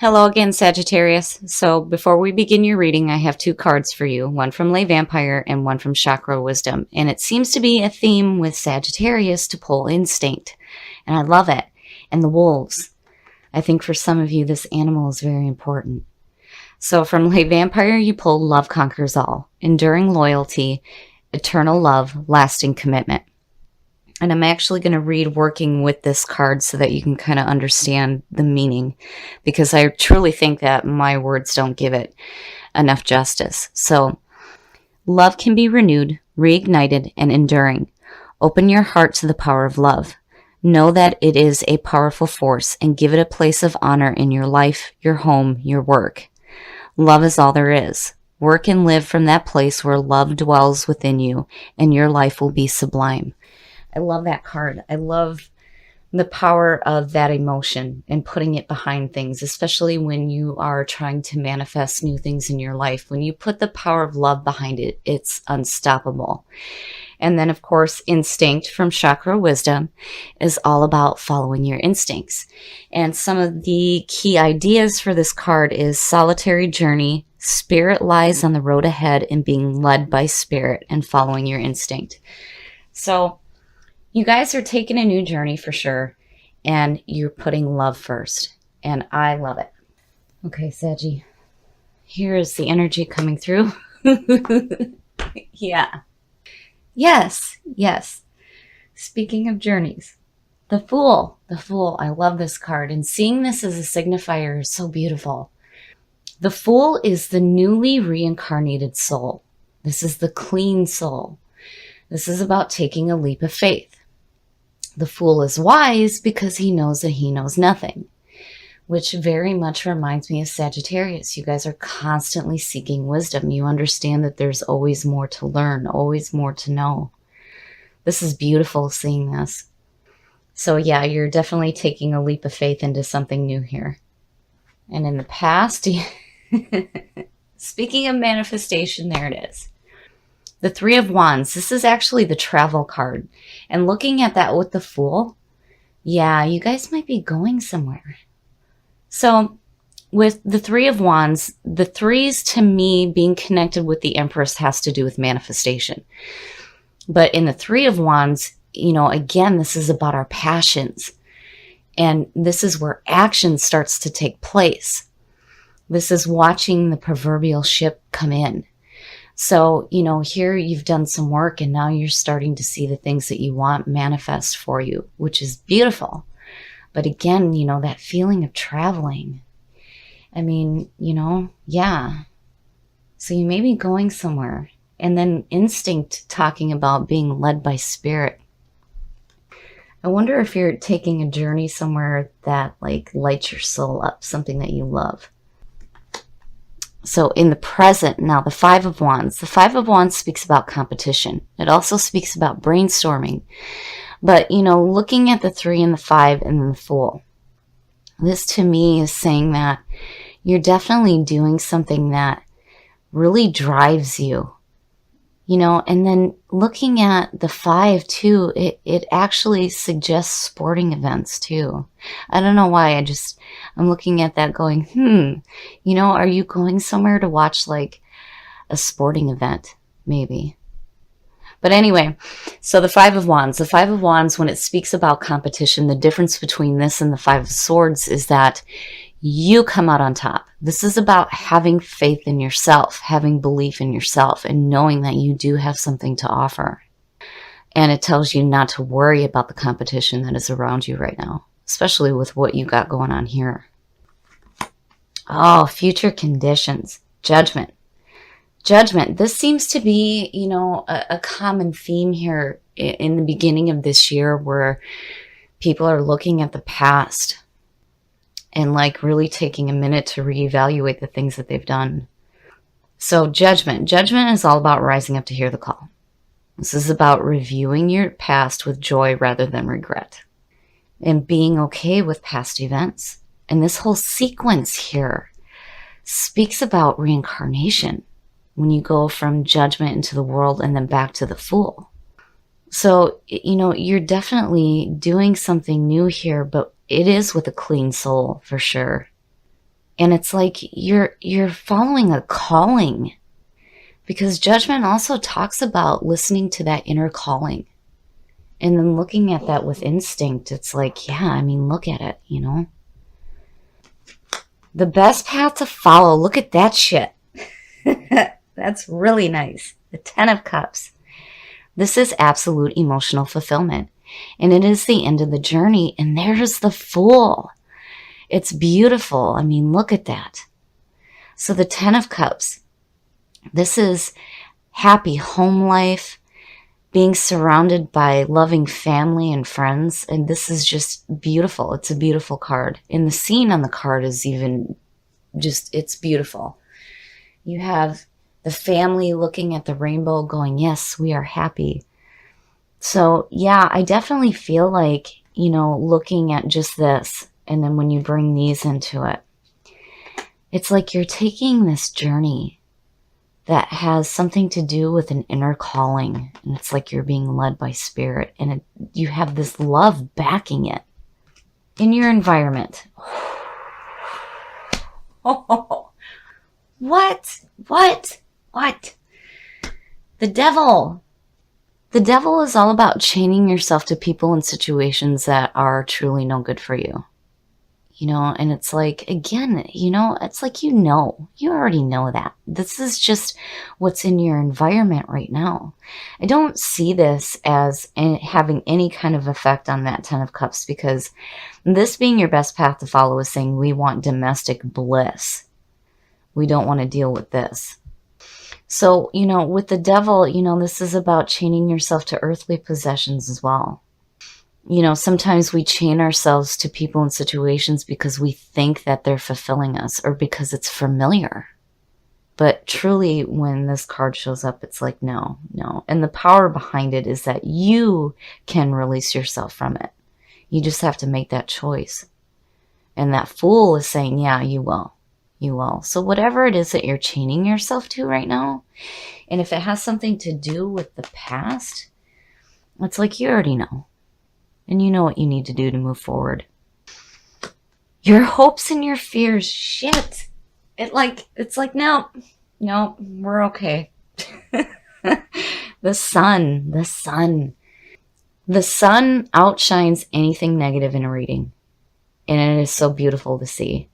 Hello again, Sagittarius. So before we begin your reading, I have two cards for you, one from Lay Vampire and one from Chakra Wisdom. And it seems to be a theme with Sagittarius to pull instinct. And I love it. And the wolves. I think for some of you, this animal is very important. So from Lay Vampire, you pull Love Conquers All, enduring loyalty, eternal love, lasting commitment. And I'm actually going to read working with this card so that you can kind of understand the meaning, because I truly think that my words don't give it enough justice. So, love can be renewed, reignited, and enduring. Open your heart to the power of love. Know that it is a powerful force and give it a place of honor in your life, your home, your work. Love is all there is. Work and live from that place where love dwells within you, and your life will be sublime. I love that card. I love the power of that emotion and putting it behind things, especially when you are trying to manifest new things in your life. When you put the power of love behind it, it's unstoppable. And then, of course, instinct from Chakra Wisdom is all about following your instincts. And some of the key ideas for this card is solitary journey, spirit lies on the road ahead, and being led by spirit and following your instinct. So you guys are taking a new journey for sure, and you're putting love first, and I love it. Okay, Saggy, here is the energy coming through. Yeah. Yes. Speaking of journeys, the Fool, I love this card, and seeing this as a signifier is so beautiful. The Fool is the newly reincarnated soul. This is the clean soul. This is about taking a leap of faith. The Fool is wise because he knows that he knows nothing, which very much reminds me of Sagittarius. You guys are constantly seeking wisdom. You understand that there's always more to learn, always more to know. This is beautiful seeing this. So yeah, you're definitely taking a leap of faith into something new here. And in the past, speaking of manifestation, there it is. The Three of Wands, this is actually the travel card. And looking at that with the Fool, yeah, you guys might be going somewhere. So with the Three of Wands, the threes to me being connected with the Empress has to do with manifestation. But in the Three of Wands, again, this is about our passions. And this is where action starts to take place. This is watching the proverbial ship come in. So, here you've done some work and now you're starting to see the things that you want manifest for you, which is beautiful. But again, that feeling of traveling. I mean, yeah. So you may be going somewhere. And then instinct talking about being led by spirit. I wonder if you're taking a journey somewhere that lights your soul up, something that you love. So in the present, now the Five of Wands. The Five of Wands speaks about competition. It also speaks about brainstorming. But, looking at the Three and the Five and then the Fool, this to me is saying that you're definitely doing something that really drives you. And then looking at the Five too, it actually suggests sporting events too. I don't know why, I'm looking at that going, are you going somewhere to watch a sporting event? Maybe. But anyway, so the Five of Wands, when it speaks about competition, the difference between this and the Five of Swords is that you come out on top. This is about having faith in yourself, having belief in yourself, and knowing that you do have something to offer. And it tells you not to worry about the competition that is around you right now, especially with what you got going on here. Oh, future conditions. Judgment. This seems to be, a common theme here in the beginning of this year where people are looking at the past and really taking a minute to reevaluate the things that they've done. So judgment is all about rising up to hear the call. This is about reviewing your past with joy rather than regret and being okay with past events. And this whole sequence here speaks about reincarnation when you go from judgment into the world and then back to the Fool. So, you're definitely doing something new here, but it is with a clean soul for sure. And it's like you're following a calling, because Judgment also talks about listening to that inner calling and then looking at that with instinct. It's like, yeah, I mean, look at it, you know. The best path to follow. Look at that shit. That's really nice. The 10 of Cups. This is absolute emotional fulfillment. And it is the end of the journey. And there's the Fool. It's beautiful. I mean, look at that. So the 10 of Cups. This is happy home life, being surrounded by loving family and friends. And this is just beautiful. It's a beautiful card. And the scene on the card is even just, it's beautiful. You have the family looking at the rainbow going, yes, we are happy. So yeah, I definitely feel like, you know, looking at just this, and then when you bring these into it, it's like you're taking this journey that has something to do with an inner calling. And it's like you're being led by spirit, and you have this love backing it in your environment. Oh, what? The Devil. The Devil is all about chaining yourself to people and situations that are truly no good for you. You know, and it's like, again, you know, it's like, you already know that. This is just what's in your environment right now. I don't see this as having any kind of effect on that 10 of Cups, because this being your best path to follow is saying we want domestic bliss. We don't want to deal with this. So, you know, with the Devil, you know, this is about chaining yourself to earthly possessions as well. You know, sometimes we chain ourselves to people and situations because we think that they're fulfilling us, or because it's familiar. But truly, when this card shows up, it's like, no. And the power behind it is that you can release yourself from it. You just have to make that choice. And that Fool is saying, yeah, you will. You will. So whatever it is that you're chaining yourself to right now, and if it has something to do with the past, it's like you already know. And you know what you need to do to move forward. Your hopes and your fears. Shit. It's like, no, we're okay. The Sun. The Sun outshines anything negative in a reading. And it is so beautiful to see.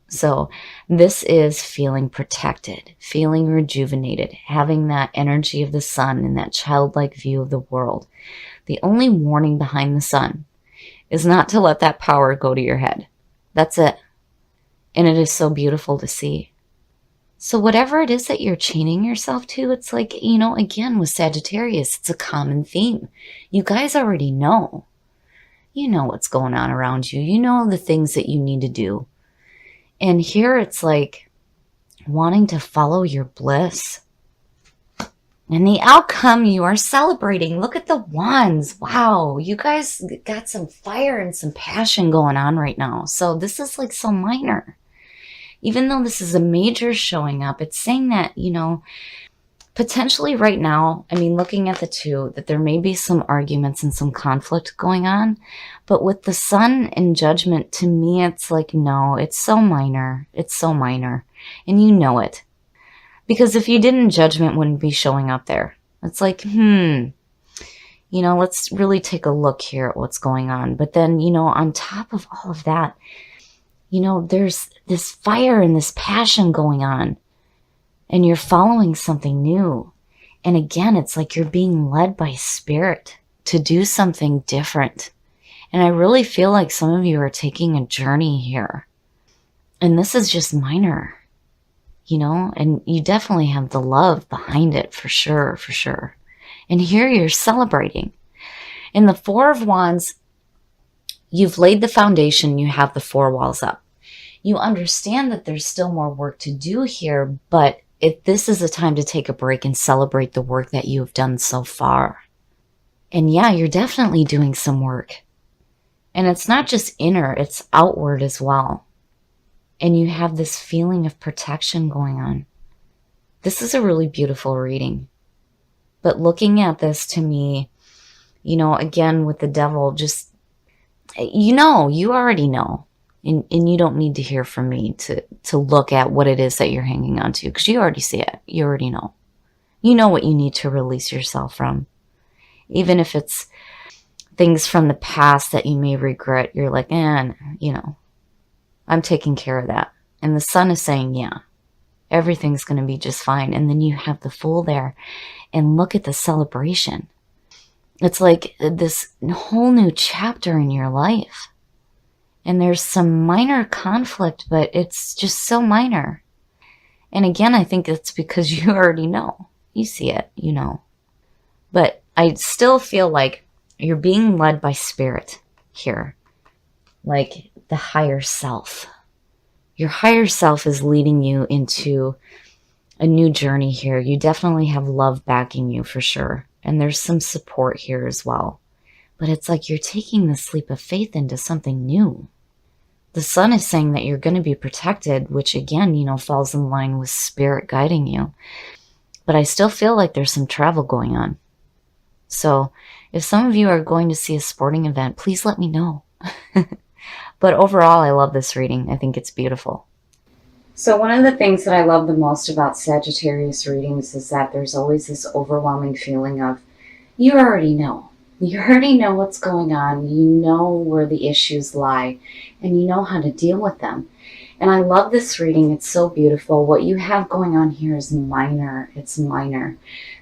So this is feeling protected, feeling rejuvenated, having that energy of the sun and that childlike view of the world. The only warning behind the Sun is not to let that power go to your head. That's it. And it is so beautiful to see. So whatever it is that you're chaining yourself to, it's like, you know, again, with Sagittarius, it's a common theme. You guys already know. You know what's going on around you. You know the things that you need to do. And here it's like wanting to follow your bliss. And the outcome you are celebrating. Look at the Wands. Wow, you guys got some fire and some passion going on right now. So this is like so minor. Even though this is a major showing up, it's saying that, you know, potentially right now, I mean, looking at the two, that there may be some arguments and some conflict going on. But with the Sun and Judgment, to me, it's like, no, it's so minor. It's so minor. And you know it. Because if you didn't, Judgment wouldn't be showing up there. It's like, you know, let's really take a look here at what's going on. But then, you know, on top of all of that, you know, there's this fire and this passion going on. And you're following something new. And again, it's like you're being led by spirit to do something different. And I really feel like some of you are taking a journey here. And this is just minor, you know, and you definitely have the love behind it for sure, for sure. And here you're celebrating. In the Four of Wands, you've laid the foundation, you have the four walls up. You understand that there's still more work to do here, but this is a time to take a break and celebrate the work that you have done so far. And yeah, you're definitely doing some work. And it's not just inner, it's outward as well. And you have this feeling of protection going on. This is a really beautiful reading. But looking at this, to me, you know, again with the Devil, just, you know, you already know. And you don't need to hear from me to look at what it is that you're hanging on to, because you already see it. You already know. You know what you need to release yourself from. Even if it's things from the past that you may regret, you're like, you know, I'm taking care of that. And the sun is saying, yeah, everything's going to be just fine. And then you have the Fool there, and look at the celebration. It's like this whole new chapter in your life. And there's some minor conflict, but it's just so minor. And again, I think it's because you already know. You see it, you know. But I still feel like you're being led by spirit here. Like the higher self. Your higher self is leading you into a new journey here. You definitely have love backing you for sure. And there's some support here as well. But it's like you're taking this leap of faith into something new. The sun is saying that you're going to be protected, which again, you know, falls in line with spirit guiding you. But I still feel like there's some travel going on. So if some of you are going to see a sporting event, please let me know. But overall, I love this reading. I think it's beautiful. So one of the things that I love the most about Sagittarius readings is that there's always this overwhelming feeling of, you already know. You already know what's going on. You know where the issues lie, and you know how to deal with them. And I love this reading. It's so beautiful. What you have going on here is minor. It's minor.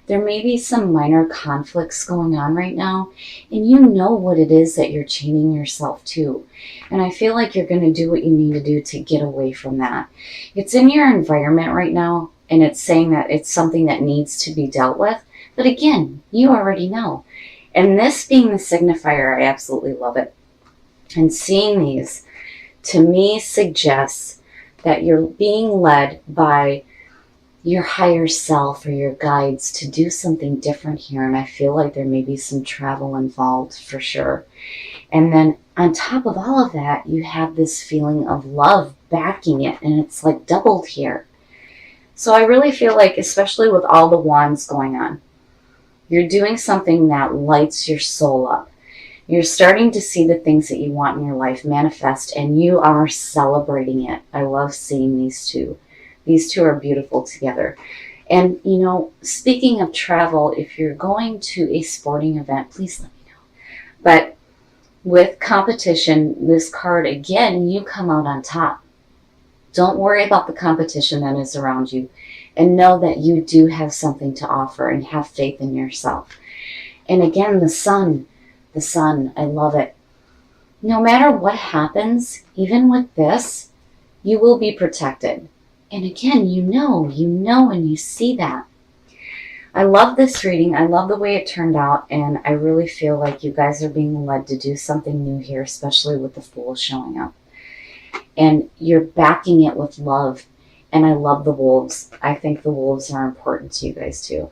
There may be some minor conflicts going on right now, and you know what it is that you're chaining yourself to. And I feel like you're going to do what you need to do to get away from that. It's in your environment right now, and it's saying that it's something that needs to be dealt with. But again, you already know. And this being the signifier, I absolutely love it. And seeing these, to me, suggests that you're being led by your higher self or your guides to do something different here. And I feel like there may be some travel involved for sure. And then on top of all of that, you have this feeling of love backing it. And it's like doubled here. So I really feel like, especially with all the wands going on, you're doing something that lights your soul up. You're starting to see the things that you want in your life manifest, and you are celebrating it. I love seeing these two. These two are beautiful together. And, you know, speaking of travel, if you're going to a sporting event, please let me know. But with competition, this card, again, you come out on top. Don't worry about the competition that is around you. And know that you do have something to offer, and have faith in yourself. And again, the sun, I love it. No matter what happens, even with this, you will be protected. And again, you know, and you see that. I love this reading. I love the way it turned out. And I really feel like you guys are being led to do something new here, especially with the Fool showing up. And you're backing it with love. And I love the wolves. I think the wolves are important to you guys too.